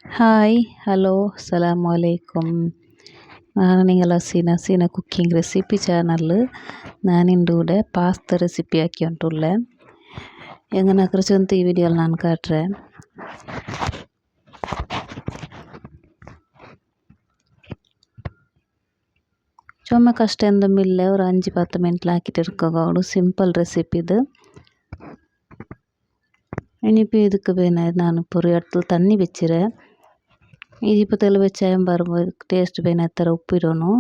Hi hello ಅಸ್ಸಲಾಮು ಅಲೈಕುಮ್. ನಾನು ನಿಂಗಲ ಸೀನ ಕುಕ್ಕಿಂಗ್ ರೆಸಿಪಿ ಚಾನಲ್ ನಾನಿಂಡೂಡೆ ಪಾಸ್ತಾ ರೆಸಿಪಿ ಹಾಕಿ ಉಂಟುಳ್ಳೆ ಎಂಗನ ಕೃಷಂತ ಈ ವಿಡಿಯೋಲಿ ನಾನು ಕಾಟ್ರೆ ಚೊಮ್ಮ ಕಷ್ಟ ಎಂದ ಮಿಲ್ಲೆ ஒரு 5-10 ಮಿನಿಟ್ಲ ಹಾಕಿಟ್ಟು ಇರ್ಕೋಗೌಡು ಸಿಂಪಲ್ ರೆಸಿಪಿ ಇದು. ಇನಿಪಿ ಇದಕ್ಕೆ ಬೇನೆ ನಾನು ಪೂರ ಎಡ್ತಲು ತಣ್ಣಿ ಬೆಚ್ಚಿರೆ ഇതിപ്പോൾ തെളിവെച്ചായും പറയുമ്പോൾ ടേസ്റ്റ് ಬೇನೆ ಥರ ಉಪ್ಪಿರೋನು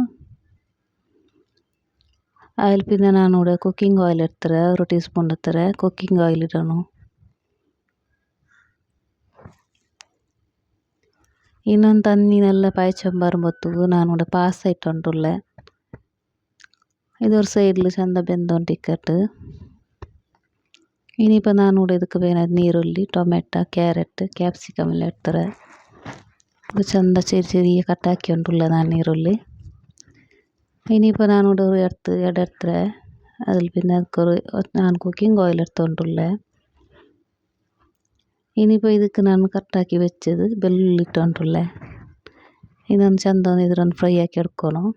ಆಯಿಲ್ ಪಿಂದ ನಾನು ಕೂಡ ಕುಕ್ಕಿಂಗ್ ಆಯಿಲ್ ಇರ್ತಾರೆ 1 ಟೀ ಸ್ಪೂನ್ ಇರ್ತಾರೆ ಕುಕ್ಕಿಂಗ್ ಆಯಿಲ್ ಇರೋನು. ಇನ್ನೊಂದು ತಣ್ಣೀನೆಲ್ಲ ಪಾಯ್ಚಂಬರುಂಬತ್ತು ನಾನು ಕೂಡ ಪಾಸ್ತಾ ಇಟ್ಟುಂಟುಳ್ಳೆ ಇದೊಂದು ಸೈಡ್ಲು ಚಂದ ಬೆಂದೊಂಡು ಟಿಕ್ಕಟ್. ಇನಿപ്പോൾ ನಾನು ಕೂಡ ಇದಕ್ಕೆ ಬೇನೆ ನೀರುಳ್ಳಿ ಟೊಮೆಟೊ ಕ್ಯಾರೆಟ್ ಕ್ಯಾಪ್ಸಿಕಮ್ ಎಲ್ಲ ಇಡ್ತಾರೆ ಚಂದ ചെറിയ കട്ടാക്കി ഉണ്ടുള്ള ഞാൻ നീരുള്ളി. ഇനിയിപ്പോൾ ഞാനിവിടെ ഒരു എടുത്ത് അതിൽ പിന്നെ ഞാൻ കുക്കിംഗ് ഓയിൽ എടുത്തുകൊണ്ടുള്ളേ. ഇനിയിപ്പോൾ ಇದಕ್ಕೆ ನಾನು ಕಟ್ಟಾಕಿ വെച്ചത് ಬೆಳ್ಳುಳ್ಳಿ ಇಟ್ಟುಕೊಂಡುಳ್ಳೇ ಇದೊಂದು ಚಂದ ಇದರನ್ನು ಫ್ರೈ ಹಾಕಿ എടുക്കണം.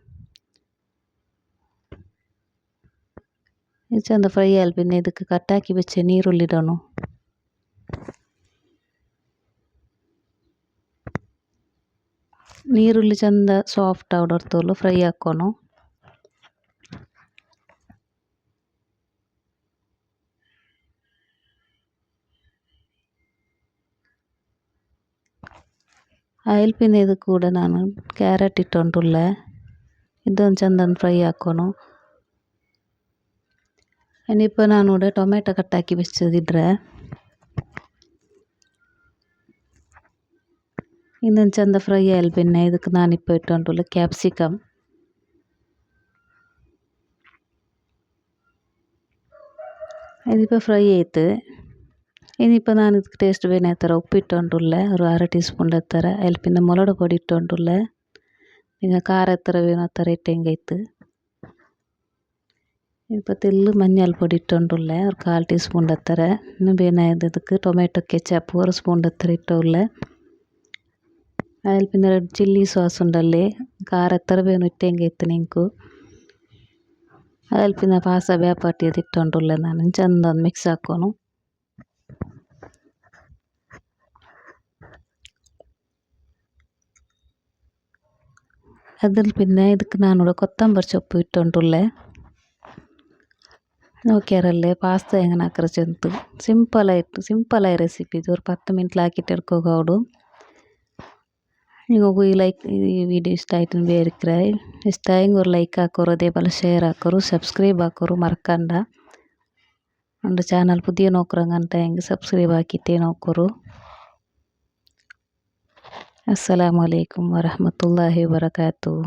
ಇದು ಚಂದ ಫ್ರೈ ಆಲ್ പിന്നെ ಇದಕ್ಕೆ ಕಟ್ಟಾಕಿ വെച്ച ನೀರುಳ್ಳಿ ಇಡೋಣ. ನೀರುಳ್ಳಿ ಚಂದ ಸಾಫ್ಟ್ ಆವಡರ್ತೋಲು ಫ್ರೈ ಹಾಕೋನು. ಆಯಿಲ್ ಪಿನ್ನೆ ಇದು ಕೂಡ ನಾನು ಕ್ಯಾರೆಟ್ ಇಟ್ಟುಂಟುಳ್ಳೆ ಇದೊಂದು ಚಂದ ಫ್ರೈ ಹಾಕೋನು. ಇನಿപ്പോൾ ನಾನು ಕೂಡ ಟೊಮೆಟೊ ಕಟ್ಟಾಕಿ ಬೆಚ್ಚದಿಡ್ರೆ ಇನ್ನೊಂದು ಚಂದ ಫ್ರೈ ಆಯಿಲ್ പിന്നെ ಇದಕ್ಕೆ ನಾನಿപ്പോൾ ಇಟ್ಟುಂಟುಳ್ಳೆ ಕ್ಯಾಪ್ಸಿಕಮ್. ഇതിപ്പോൾ ഫ്രൈ ആയിട്ട് ഇനിയിപ്പോൾ ഞാൻ ಇದಕ್ಕೆ ടേസ്റ്റ് ಬೇನೆ ಥರ ಉಪ್ಪು ಇಟ್ಟುಂಟುಳ್ಳೆ ഒരു 1/2 ಟೀ ಸ್ಪೂನ್ ಥರ അതിൽ പിന്നെ മുളക് പൊടി ഇട്ടുകൊണ്ടുള്ളേ നിങ്ങൾ ಖಾರ എത്ര വേണോ അത്ര ഇട്ടെങ്കൈത്ത്. ഇപ്പോൾ തെല്ല് മഞ്ഞൾപ്പൊടി ഇട്ടുകൊണ്ടുള്ളേ ഒരു 1/4 ടീ സ്പൂൺ ಥರ ಇನ್ನು ಬೇನೆ ಇದಕ್ಕೆ ಟೊಮೆಟೊ ಕೆಚಪ್ 1 ಸ್ಪೂನ್ ಥರ ಇಟ್ಟುಳ್ಳೆ അതിൽ പിന്നെ റെഡ് ചില്ലി സോസ് ഉണ്ടല്ലേ ಖಾರ എത്ര വേണോ ഇട്ടെങ്കൈത്ത് നിങ്ങൾക്ക്. അതിൽ പിന്നെ പാസ്ത ಬೇಪಾಟಿയത് ഇട്ടുകൊണ്ടുള്ളേ ನಾನು ಚಂದ ಒಂದು ಮಿಕ್ಸ್ ಹಾಕೋನು. അതിൽ പിന്നെ ಇದಕ್ಕೆ ನಾನು ಕೂಡ ಕೊತ್ತಂಬರಿ ಸೊಪ್ಪು ಇಟ್ಟುಂಟುಳ್ಳೆ നോക്കിയാറല്ലേ പാസ്ത എങ്ങനെ ആക്കറച്ചെന്ത് സിമ്പിളായ ರೆಸಿಪಿ ಇದು ഒരു 10 ಮಿನಿಟ್ಲ ಹಾಕಿಟ್ಟು എടുക്കോಗೌಡು. ನಿಮಗೂ ಈ ವಿಡಿಯೋ ಇಷ್ಟ ಆಯ್ತು ಬೇರಿಕ್ರೆ ಇಷ್ಟ ಆയെങ്കിൽ ഒരു ലൈക്ക് ആക്കോರು അതേപോലെ ഷെയർ ആക്കോರು സബ്സ്ക്രൈബ് ആക്കോರು മറക്കണ്ട. നമ്മുടെ ചാനൽ പുതിയ നോക്കറങ്ങಂತ സബ്സ്ക്രൈബ് ആക്കിയിട്ടേ നോക്കോರು. അസ്സലാമു അലൈക്കും വറഹ്മത്തുള്ളാഹി വബറകാതുഹു.